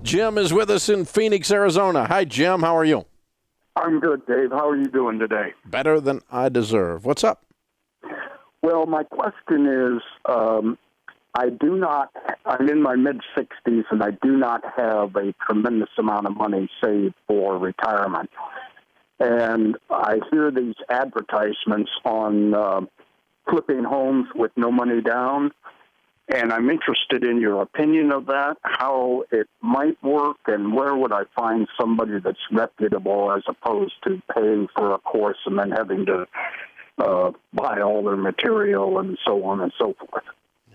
Jim is with us in Phoenix, Arizona. Hi, Jim. How are you? I'm good, Dave. How are you doing today? Better than I deserve. What's up? Well, my question is, I'm in my mid-60s, and I do not have a tremendous amount of money saved for retirement. And I hear these advertisements on flipping homes with no money down, and I'm interested in your opinion of that, how it might work, and where would I find somebody that's reputable as opposed to paying for a course and then having to buy all their material and so on and so forth.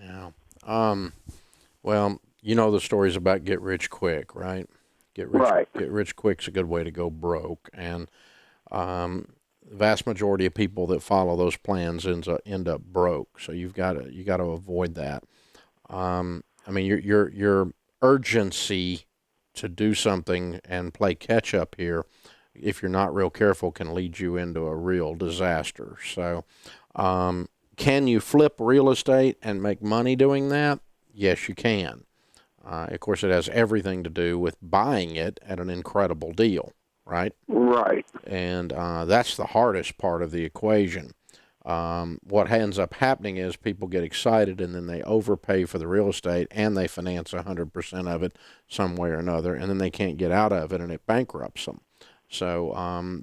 Yeah. Well, you know the stories about get rich quick, right? Get rich quick's a good way to go broke, and the vast majority of people that follow those plans end up broke. So you got to avoid that. I mean, your urgency to do something and play catch up here, if you're not real careful, can lead you into a real disaster. So, can you flip real estate and make money doing that? Yes, you can. Of course, it has everything to do with buying it at an incredible deal, right? Right. And that's the hardest part of the equation. What ends up happening is people get excited and then they overpay for the real estate and they finance 100% of it some way or another, and then they can't get out of it and it bankrupts them. So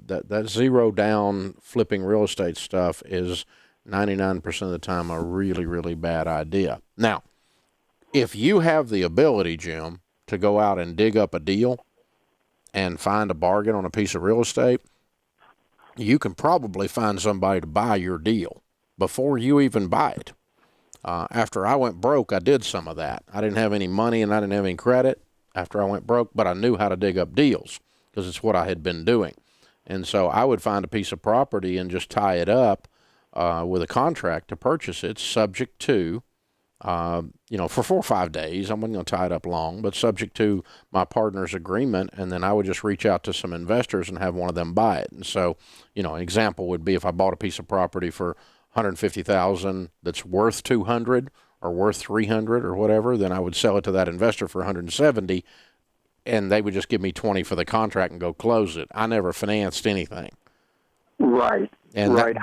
that zero down flipping real estate stuff is 99% of the time a really, really bad idea. Now, if you have the ability, Jim, to go out and dig up a deal and find a bargain on a piece of real estate, you can probably find somebody to buy your deal before you even buy it. After I went broke, I did some of that. I didn't have any money and I didn't have any credit after I went broke, but I knew how to dig up deals because it's what I had been doing. And so I would find a piece of property and just tie it up with a contract to purchase it, subject to, for 4 or 5 days. I wasn't going to tie it up long, but subject to my partner's agreement. And then I would just reach out to some investors and have one of them buy it. And so, an example would be if I bought a piece of property for $150,000 that's worth $200 or worth $300 or whatever, then I would sell it to that investor for $170, and they would just give me $20 for the contract and go close it. I never financed anything. Right. And right.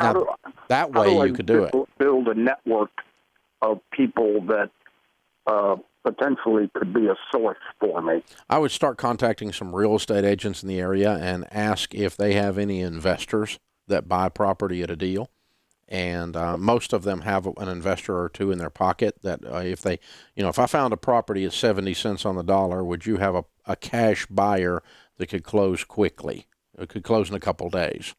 that way you could do it. Build a network of people that potentially could be a source for me. I would start contacting some real estate agents in the area and ask if they have any investors that buy property at a deal. And most of them have an investor or two in their pocket that if I found a property at 70 cents on the dollar, would you have a cash buyer that could close quickly? It could close in a couple days.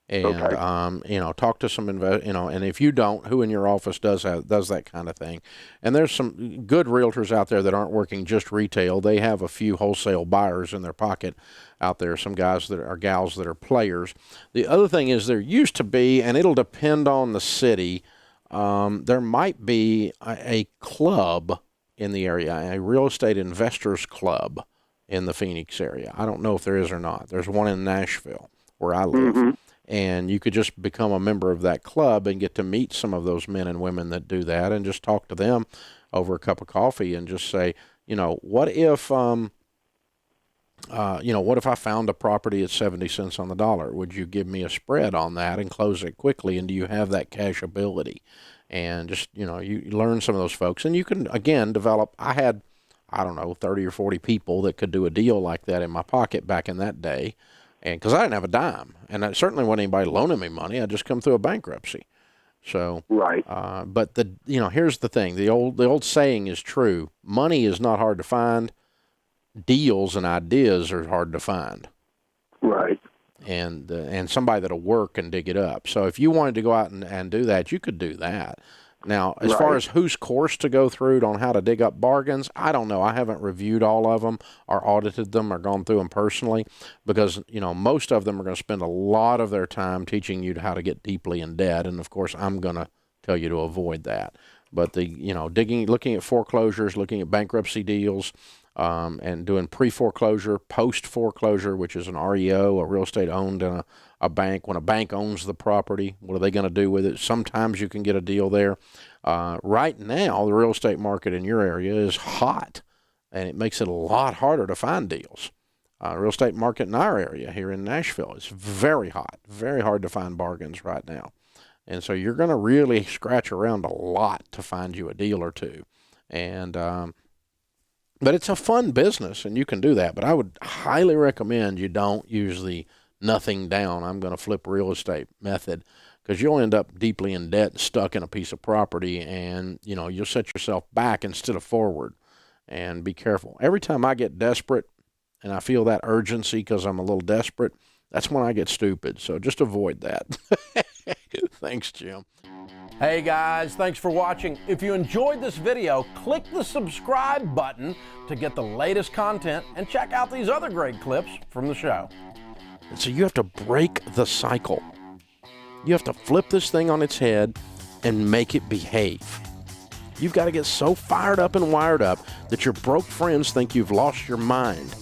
And, okay. Talk to some and if you don't, who in your office does that kind of thing? And there's some good realtors out there that aren't working just retail. They have a few wholesale buyers in their pocket out there, some guys that are gals that are players. The other thing is there used to be, and it'll depend on the city, there might be a club in the area, a real estate investors club in the Phoenix area. I don't know if there is or not. There's one in Nashville where I live. Mm-hmm. And you could just become a member of that club and get to meet some of those men and women that do that and just talk to them over a cup of coffee and just say, what if I found a property at 70 cents on the dollar? Would you give me a spread on that and close it quickly? And do you have that cash ability? And just, you learn some of those folks. And you can, again, develop. I had, 30 or 40 people that could do a deal like that in my pocket back in that day. And because I didn't have a dime, and I certainly wasn't anybody loaning me money, I just come through a bankruptcy. So, right. But here's the thing: the old saying is true. Money is not hard to find. Deals and ideas are hard to find. Right. And somebody that'll work and dig it up. So if you wanted to go out and do that, you could do that. Now, as far as whose course to go through on how to dig up bargains, I don't know. I haven't reviewed all of them or audited them or gone through them personally because, most of them are going to spend a lot of their time teaching you how to get deeply in debt. And, of course, I'm going to tell you to avoid that. But looking at foreclosures, looking at bankruptcy deals, and doing pre-foreclosure, post-foreclosure, which is an REO, a real estate owned in a bank. When a bank owns the property, what are they going to do with it? Sometimes you can get a deal there. Right now, the real estate market in your area is hot. and it makes it a lot harder to find deals. Real estate market in our area here in Nashville is very hot, very hard to find bargains right now. And so you're going to really scratch around a lot to find you a deal or two. And but it's a fun business, and you can do that. But I would highly recommend you don't use the nothing down, I'm going to flip real estate method, because you'll end up deeply in debt and stuck in a piece of property, and you'll set yourself back instead of forward. And be careful. Every time I get desperate and I feel that urgency because I'm a little desperate, that's when I get stupid. So just avoid that. Thanks, Jim. Hey guys, thanks for watching. If you enjoyed this video, click the subscribe button to get the latest content and check out these other great clips from the show. And so you have to break the cycle. You have to flip this thing on its head and make it behave. You've got to get so fired up and wired up that your broke friends think you've lost your mind.